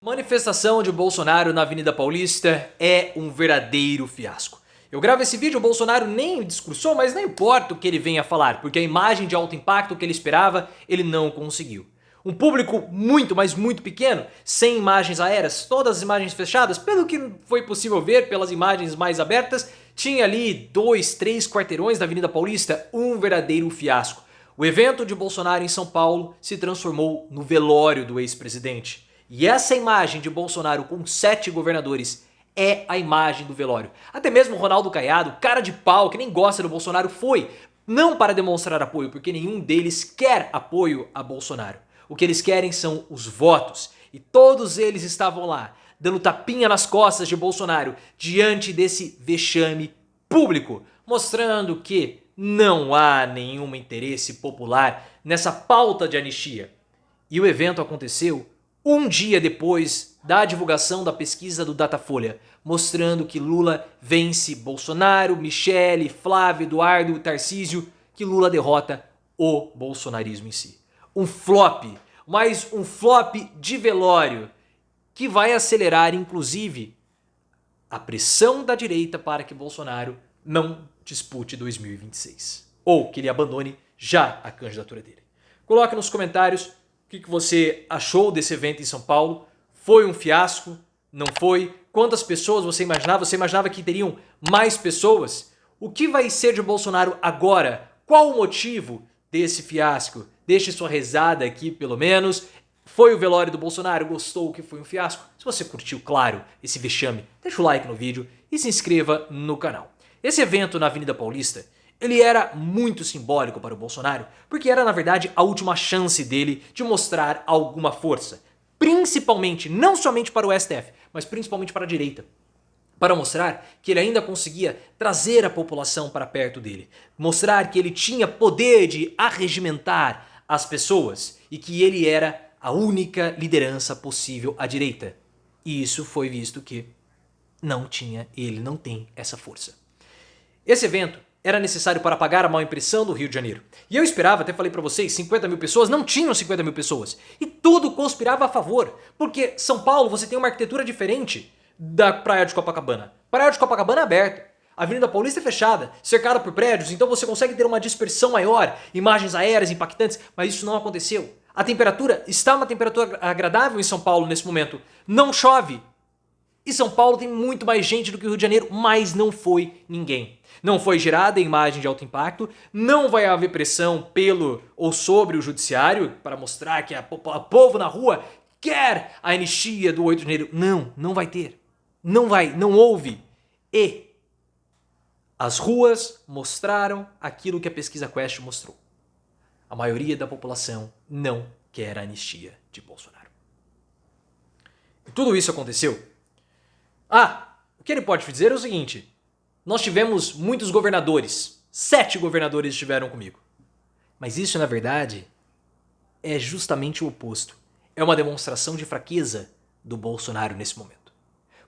Manifestação de Bolsonaro na Avenida Paulista é um verdadeiro fiasco. Eu gravo esse vídeo, o Bolsonaro nem discursou, mas não importa o que ele venha falar, porque a imagem de alto impacto que ele esperava, ele não conseguiu. Um público muito, mas muito pequeno, sem imagens aéreas, todas as imagens fechadas, pelo que foi possível ver pelas imagens mais abertas, tinha ali 2, 3 quarteirões da Avenida Paulista, um verdadeiro fiasco. O evento de Bolsonaro em São Paulo se transformou no velório do ex-presidente. E essa imagem de Bolsonaro com 7 governadores é a imagem do velório. Até mesmo Ronaldo Caiado, cara de pau, que nem gosta do Bolsonaro, foi. Não para demonstrar apoio, porque nenhum deles quer apoio a Bolsonaro. O que eles querem são os votos. E todos eles estavam lá, dando tapinha nas costas de Bolsonaro, diante desse vexame público, mostrando que não há nenhum interesse popular nessa pauta de anistia. E o evento aconteceu um dia depois da divulgação da pesquisa do Datafolha, mostrando que Lula vence Bolsonaro, Michele, Flávio, Eduardo, Tarcísio, que Lula derrota o bolsonarismo em si. Um flop, mas um flop de velório, que vai acelerar, inclusive, a pressão da direita para que Bolsonaro não dispute 2026. Ou que ele abandone já a candidatura dele. Coloque nos comentários o que você achou desse evento em São Paulo. Foi um fiasco? Não foi? Quantas pessoas você imaginava? Você imaginava que teriam mais pessoas? O que vai ser de Bolsonaro agora? Qual o motivo desse fiasco? Deixe sua rezada aqui, pelo menos. Foi o velório do Bolsonaro? Gostou que foi um fiasco? Se você curtiu, claro, esse vexame, deixa o like no vídeo e se inscreva no canal. Esse evento na Avenida Paulista, ele era muito simbólico para o Bolsonaro, porque era, na verdade, a última chance dele de mostrar alguma força. Principalmente, não somente para o STF, mas principalmente para a direita. Para mostrar que ele ainda conseguia trazer a população para perto dele. Mostrar que ele tinha poder de arregimentar as pessoas e que ele era a única liderança possível à direita. E isso foi visto que ele não tem essa força. Esse evento era necessário para apagar a má impressão do Rio de Janeiro. E eu esperava, até falei para vocês, 50 mil pessoas, não tinham 50 mil pessoas. E tudo conspirava a favor, porque São Paulo você tem uma arquitetura diferente da Praia de Copacabana. Praia de Copacabana é aberta, a Avenida Paulista é fechada, cercada por prédios, então você consegue ter uma dispersão maior, imagens aéreas impactantes, mas isso não aconteceu. A temperatura está uma temperatura agradável em São Paulo nesse momento, não chove. E São Paulo tem muito mais gente do que o Rio de Janeiro, mas não foi ninguém. Não foi gerada a imagem de alto impacto, não vai haver pressão pelo ou sobre o judiciário para mostrar que o povo na rua quer a anistia do 8 de janeiro. Não vai ter. Não houve. E as ruas mostraram aquilo que a pesquisa Quest mostrou. A maioria da população não quer a anistia de Bolsonaro. E tudo isso aconteceu. O que ele pode dizer é o seguinte: nós tivemos muitos governadores, 7 governadores estiveram comigo. Mas isso, na verdade, é justamente o oposto. É uma demonstração de fraqueza do Bolsonaro nesse momento.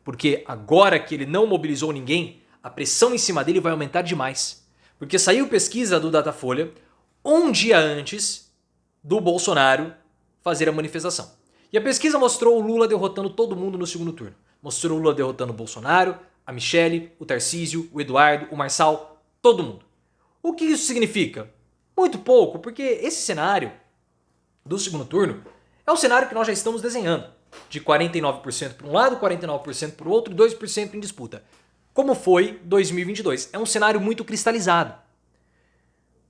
Porque agora que ele não mobilizou ninguém, a pressão em cima dele vai aumentar demais. Porque saiu pesquisa do Datafolha um dia antes do Bolsonaro fazer a manifestação. E a pesquisa mostrou o Lula derrotando todo mundo no segundo turno. Mostrou o Lula derrotando o Bolsonaro, a Michele, o Tarcísio, o Eduardo, o Marçal, todo mundo. O que isso significa? Muito pouco, porque esse cenário do segundo turno é o cenário que nós já estamos desenhando. De 49% para um lado, 49% para o outro e 2% em disputa. Como foi 2022. É um cenário muito cristalizado.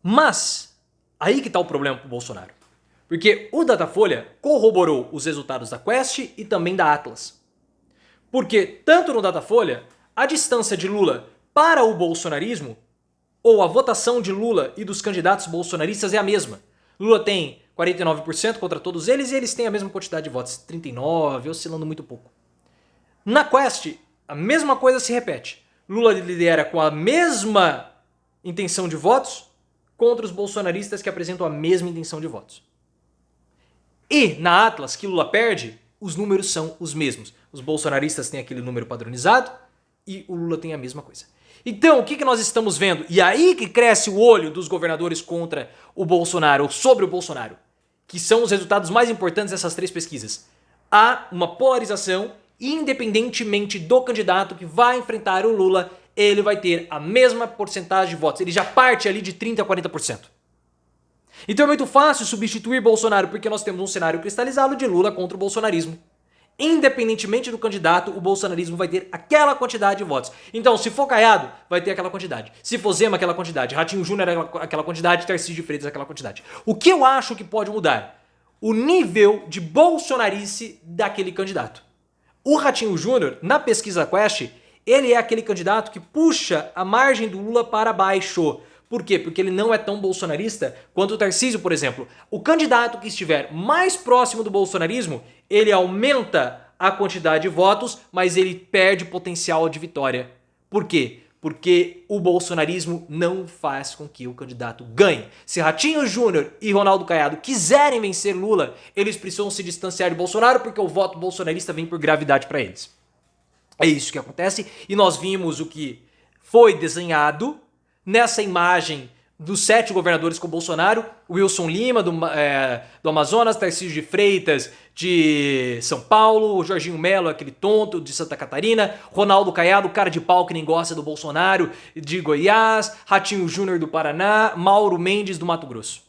Mas, aí que está o problema para o Bolsonaro. Porque o Datafolha corroborou os resultados da Quest e também da Atlas. Porque tanto no Datafolha, a distância de Lula para o bolsonarismo, ou a votação de Lula e dos candidatos bolsonaristas é a mesma. Lula tem 49% contra todos eles e eles têm a mesma quantidade de votos, 39%, oscilando muito pouco. Na Quest, a mesma coisa se repete. Lula lidera com a mesma intenção de votos contra os bolsonaristas que apresentam a mesma intenção de votos. E na Atlas, que Lula perde, os números são os mesmos. Os bolsonaristas têm aquele número padronizado e o Lula tem a mesma coisa. Então, o que nós estamos vendo? E aí que cresce o olho dos governadores contra o Bolsonaro, ou sobre o Bolsonaro, que são os resultados mais importantes dessas 3 pesquisas. há uma polarização, independentemente do candidato que vai enfrentar o Lula, ele vai ter a mesma porcentagem de votos. Ele já parte ali de 30% a 40%. Então é muito fácil substituir Bolsonaro, porque nós temos um cenário cristalizado de Lula contra o bolsonarismo. Independentemente do candidato, o bolsonarismo vai ter aquela quantidade de votos. Então, se for Caiado, vai ter aquela quantidade. Se for Zema, aquela quantidade. Ratinho Júnior, aquela quantidade. Tarcísio de Freitas, aquela quantidade. O que eu acho que pode mudar? O nível de bolsonarice daquele candidato. O Ratinho Júnior, na pesquisa Quest, ele é aquele candidato que puxa a margem do Lula para baixo. Por quê? Porque ele não é tão bolsonarista quanto o Tarcísio, por exemplo. O candidato que estiver mais próximo do bolsonarismo, ele aumenta a quantidade de votos, mas ele perde potencial de vitória. Por quê? Porque o bolsonarismo não faz com que o candidato ganhe. Se Ratinho Júnior e Ronaldo Caiado quiserem vencer Lula, eles precisam se distanciar de Bolsonaro, porque o voto bolsonarista vem por gravidade para eles. É isso que acontece, e nós vimos o que foi desenhado nessa imagem dos 7 governadores com Bolsonaro: Wilson Lima, do Amazonas, Tarcísio de Freitas, de São Paulo, Jorginho Melo, aquele tonto, de Santa Catarina, Ronaldo Caiado, cara de pau que nem gosta do Bolsonaro, de Goiás, Ratinho Júnior do Paraná, Mauro Mendes do Mato Grosso.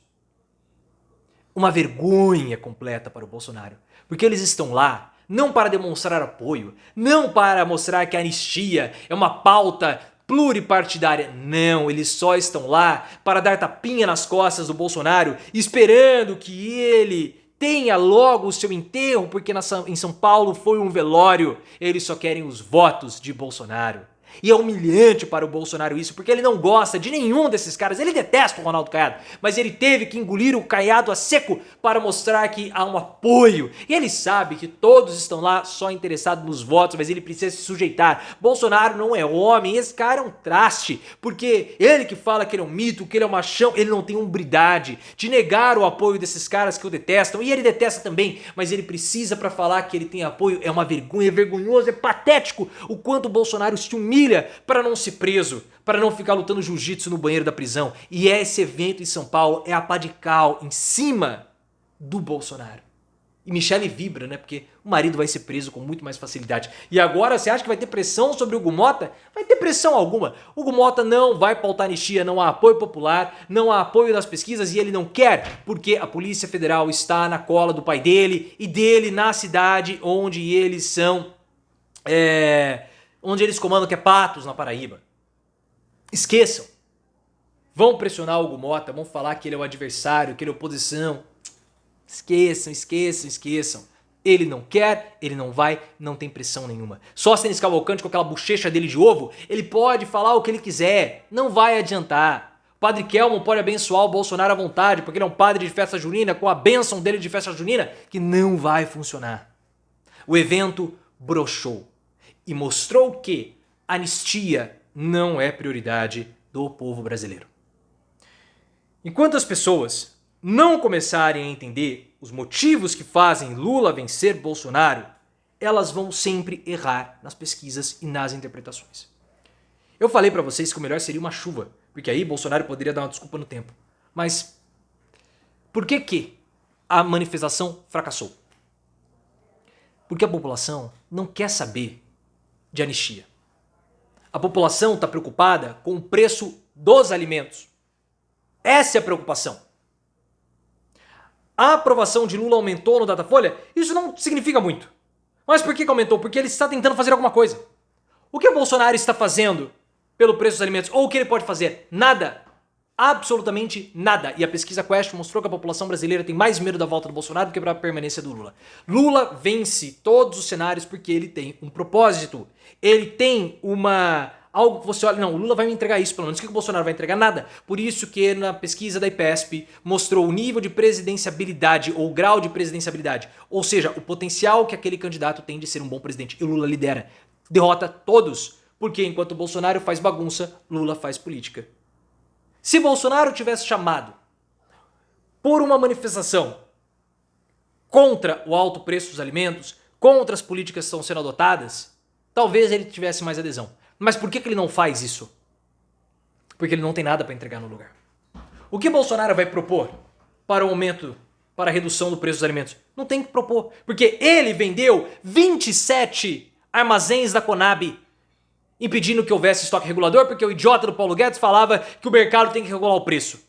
Uma vergonha completa para o Bolsonaro, porque eles estão lá não para demonstrar apoio, não para mostrar que a anistia é uma pauta pluripartidária. Não, eles só estão lá para dar tapinha nas costas do Bolsonaro, esperando que ele tenha logo o seu enterro, porque em São Paulo foi um velório. Eles só querem os votos de Bolsonaro. E é humilhante para o Bolsonaro isso, porque ele não gosta de nenhum desses caras. Ele detesta o Ronaldo Caiado, mas ele teve que engolir o Caiado a seco para mostrar que há um apoio. E ele sabe que todos estão lá só interessados nos votos, mas ele precisa se sujeitar. Bolsonaro não é homem, esse cara é um traste, porque ele que fala que ele é um mito, que ele é um machão, ele não tem hombridade de negar o apoio desses caras que o detestam. E ele detesta também, mas ele precisa para falar que ele tem apoio. É uma vergonha, é vergonhoso, é patético o quanto o Bolsonaro se humilha para não ser preso, para não ficar lutando jiu-jitsu no banheiro da prisão. E esse evento em São Paulo é a pá de cal em cima do Bolsonaro. E Michele vibra, né? Porque o marido vai ser preso com muito mais facilidade. E agora você acha que vai ter pressão sobre o Hugo Mota? Vai ter pressão alguma. O Hugo Mota não vai pautar anistia, não há apoio popular, não há apoio das pesquisas e ele não quer, porque a Polícia Federal está na cola do pai dele e dele na cidade onde eles são... onde eles comandam, que é Patos, na Paraíba. Esqueçam. Vão pressionar o Hugo Mota, vão falar que ele é o adversário, que ele é oposição. Esqueçam, esqueçam, esqueçam. Ele não quer, ele não vai, não tem pressão nenhuma. Sóstenes Cavalcante, com aquela bochecha dele de ovo, ele pode falar o que ele quiser, não vai adiantar. O Padre Kelmon pode abençoar o Bolsonaro à vontade, porque ele é um padre de festa junina, com a bênção dele de festa junina, que não vai funcionar. O evento broxou. E mostrou que anistia não é prioridade do povo brasileiro. Enquanto as pessoas não começarem a entender os motivos que fazem Lula vencer Bolsonaro, elas vão sempre errar nas pesquisas e nas interpretações. Eu falei para vocês que o melhor seria uma chuva, porque aí Bolsonaro poderia dar uma desculpa no tempo. Mas por que a manifestação fracassou? Porque a população não quer saber de anistia. A população está preocupada com o preço dos alimentos. Essa é a preocupação. A aprovação de Lula aumentou no Datafolha? Isso não significa muito. Mas por que aumentou? Porque ele está tentando fazer alguma coisa. O que o Bolsonaro está fazendo pelo preço dos alimentos? Ou o que ele pode fazer? Nada. Absolutamente nada. E a pesquisa Quest mostrou que a população brasileira tem mais medo da volta do Bolsonaro do que da permanência do Lula. Lula vence todos os cenários porque ele tem um propósito. Ele tem algo que você olha, não, o Lula vai me entregar isso, pelo menos. O que o Bolsonaro vai entregar? Nada. Por isso que na pesquisa da IPESP mostrou o nível de presidenciabilidade ou o grau de presidenciabilidade. Ou seja, o potencial que aquele candidato tem de ser um bom presidente. E o Lula lidera. Derrota todos. Porque enquanto o Bolsonaro faz bagunça, Lula faz política. Se Bolsonaro tivesse chamado por uma manifestação contra o alto preço dos alimentos, contra as políticas que estão sendo adotadas, talvez ele tivesse mais adesão. Mas por que ele não faz isso? Porque ele não tem nada para entregar no lugar. O que Bolsonaro vai propor para o aumento para a redução do preço dos alimentos? Não tem que propor, porque ele vendeu 27 armazéns da Conab, impedindo que houvesse estoque regulador, porque o idiota do Paulo Guedes falava que o mercado tem que regular o preço.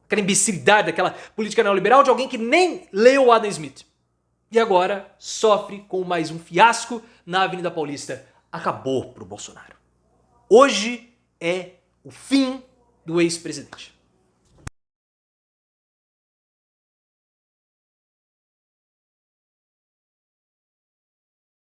Aquela imbecilidade, daquela política neoliberal de alguém que nem leu o Adam Smith. E agora sofre com mais um fiasco na Avenida Paulista. Acabou pro Bolsonaro. Hoje é o fim do ex-presidente.